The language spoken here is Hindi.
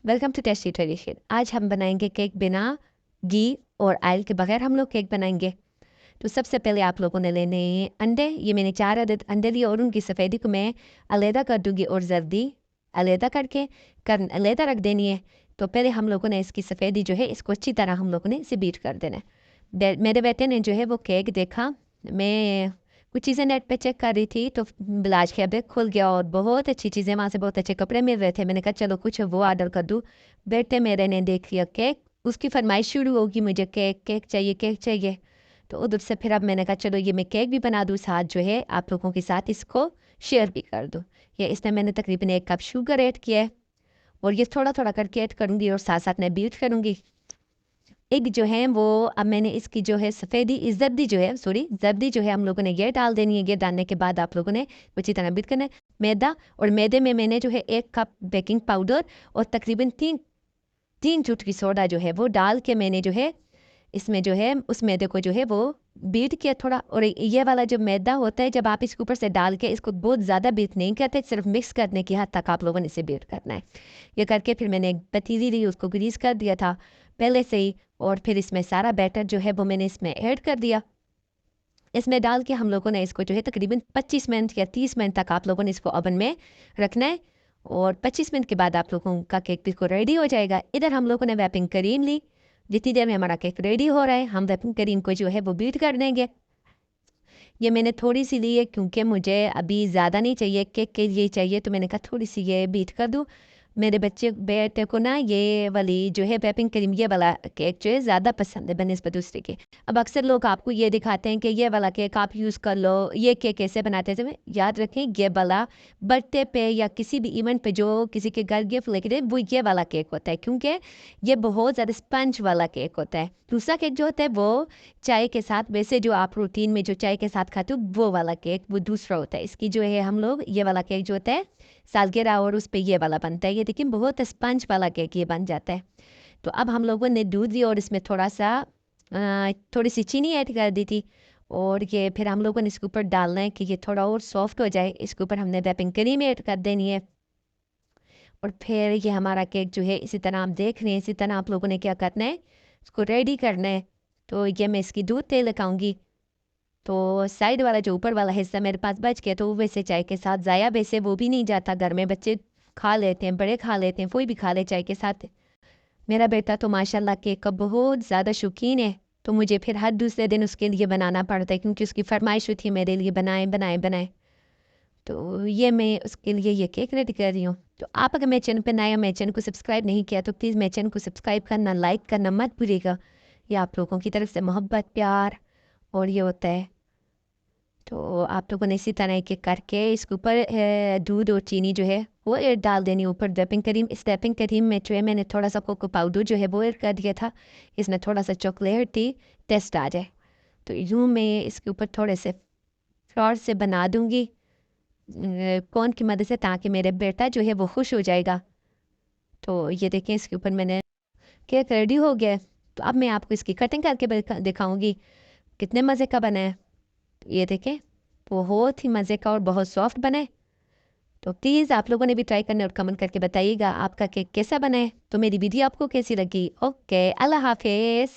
Welcome to tasty tradition. आज हम बनाएंगे केक बिना घी और ऑयल के बगैर हम लोग केक बनाएंगे। तो सबसे पहले आप लोगों ने लेने हैं अंडे। ये मैंने 4 अदद अंडे लिए और उनकी सफ़ेदी को मैं अलहदा कर दूंगी और जर्दी अलहदा करके अलहदा रख देनी है। तो पहले हम लोगों ने इसकी सफ़ेदी जो है इसको अच्छी तरह हम लोगों ने इसे बीट कर देना है। मेरे बेटे ने जो है वो केक देखा, मैं कुछ चीज़ें नेट पे चेक कर रही थी तो बिलाज के अबे खुल गया और बहुत अच्छी चीज़ें वहाँ से बहुत अच्छे कपड़े मिल रहे थे। मैंने कहा चलो कुछ वो ऑर्डर कर दूँ। बेटे मेरे ने देख लिया केक, उसकी फरमाइश शुरू होगी मुझे केक केक चाहिए केक चाहिए। तो उधर से फिर अब मैंने कहा चलो ये मैं केक भी बना दूँ, साथ जो है आप लोगों के साथ इसको शेयर भी कर दूँ। ये इसमें मैंने तकरीबन 1 कप शुगर ऐड किया है और ये थोड़ा थोड़ा करके ऐड करूँगी और साथ साथ मैं बीट करूँगी। एक जो है वो अब मैंने इसकी जो है सफ़ेदी जर्दी जो है जर्दी जो है हम लोगों ने ये डाल देनी है। ये डालने के बाद आप लोगों ने अच्छी तरह बीट करना है मैदा, और मैदे में मैंने जो है 1 कप बेकिंग पाउडर और तकरीबन तीन चुटकी सोडा जो है वो डाल के मैंने जो है इसमें जो है उस मैदे को जो है वो बीट किया थोड़ा। और ये वाला जो मैदा होता है जब आप इसके ऊपर से डाल के इसको बहुत ज़्यादा बीट नहीं करते, सिर्फ मिक्स करने की हद तक आप लोगों ने इसे बीट करना है। ये करके फिर मैंने एक पतीली ली, उसको ग्रीस कर दिया था पहले से ही, और फिर इसमें सारा बैटर जो है वो मैंने इसमें ऐड कर दिया। इसमें डाल के हम लोगों ने इसको जो है तकरीबन 25 मिनट या 30 मिनट तक आप लोगों ने इसको ओवन में रखना है। और 25 मिनट के बाद आप लोगों का केक बिल्कुल रेडी हो जाएगा। इधर हम लोगों ने व्हिपिंग क्रीम ली। जितनी देर में हमारा केक रेडी हो रहा है हम व्हिपिंग क्रीम को जो है वो बीट कर देंगे। ये मैंने थोड़ी सी ली है क्योंकि मुझे अभी ज़्यादा नहीं चाहिए, केक के लिए चाहिए, तो मैंने कहा थोड़ी सी ये बीट कर दूँ। मेरे बेटे को ना ये वाली जो है व्हिपिंग क्रीम ये वाला केक जो है ज़्यादा पसंद है बनिस्बत दूसरे के। अब अक्सर लोग आपको ये दिखाते हैं कि ये वाला केक आप यूज़ कर लो, ये केक कैसे बनाते हैं। याद रखें ये वाला बर्थडे पे या किसी भी इवेंट पे जो किसी के घर गिफ्ट लेके दे वो ये वाला केक होता है, क्योंकि ये बहुत ज़्यादा स्पंज वाला केक होता है। दूसरा केक जो होता है वो चाय के साथ, वैसे जो आप रूटीन में जो चाय के साथ खाते हो वो वाला केक वो दूसरा होता है। इसकी जो है हम लोग ये वाला केक जो होता है सालगिरह और उस पे ये वाला बनता है। ये देखिए बहुत स्पंज वाला केक ये बन जाता है। तो अब हम लोगों ने दूध लिया और इसमें थोड़ी सी चीनी ऐड कर दी थी, और ये फिर हम लोगों ने इसके ऊपर डालना है कि ये थोड़ा और सॉफ्ट हो जाए। इसके ऊपर हमने व्हिपिंग क्रीम ऐड कर देनी है और फिर ये हमारा केक जो है इसी तरह आप देख रहे हैं, इसी तरह आप लोगों ने क्या करना है इसको रेडी करना है। तो ये मैं इसकी दूध तेल लगाऊंगी। तो साइड वाला जो ऊपर वाला हिस्सा मेरे पास बच गया, तो वो वैसे चाय के साथ ज़ाया वैसे वो भी नहीं जाता, घर में बच्चे खा लेते हैं, बड़े खा लेते हैं, कोई भी खा ले चाय के साथ। मेरा बेटा तो माशाल्लाह केक का बहुत ज़्यादा शौकीन है, तो मुझे फिर हर दूसरे दिन उसके लिए बनाना पड़ता है क्योंकि उसकी फरमाइश थी मेरे लिए बनाए बनाए बनाए। तो ये मैं उसके लिए ये केक रेडी कर रही हूँ। तो आप अगर मेरे चैनल पर नए हो, मेरे चैनल को सब्सक्राइब नहीं किया तो प्लीज़ मेरे चैनल को सब्सक्राइब करना, लाइक करना मत भूलिएगा। ये आप लोगों की तरफ से मोहब्बत प्यार और ये होता है। तो आप लोगों ने इसी तरह के करके इसके ऊपर दूध और चीनी जो है वो ऐड डाल देनी ऊपर व्हिपिंग क्रीम। इस व्हिपिंग क्रीम में जो है मैंने थोड़ा सा कोको पाउडर जो है वो ऐड कर दिया था, इसमें थोड़ा सा चॉकलेट थी टेस्ट आ जाए। तो यूँ मैं इसके ऊपर थोड़े से फ्लोर से बना दूँगी कौन की मदद से, ताकि मेरे बेटा जो है वो खुश हो जाएगा। तो ये देखें इसके ऊपर मैंने केक रेडी हो गया। तो अब मैं आपको इसकी कटिंग करके दिखाऊंगी कितने मज़े का बना है। ये देखें बहुत ही मज़े का और बहुत सॉफ्ट बना है। तो प्लीज़ आप लोगों ने भी ट्राई करना और कमेंट करके बताइएगा आपका केक कैसा बना है। तो मेरी वीडियो आपको कैसी लगी। ओके, अल्लाह हाफिज़।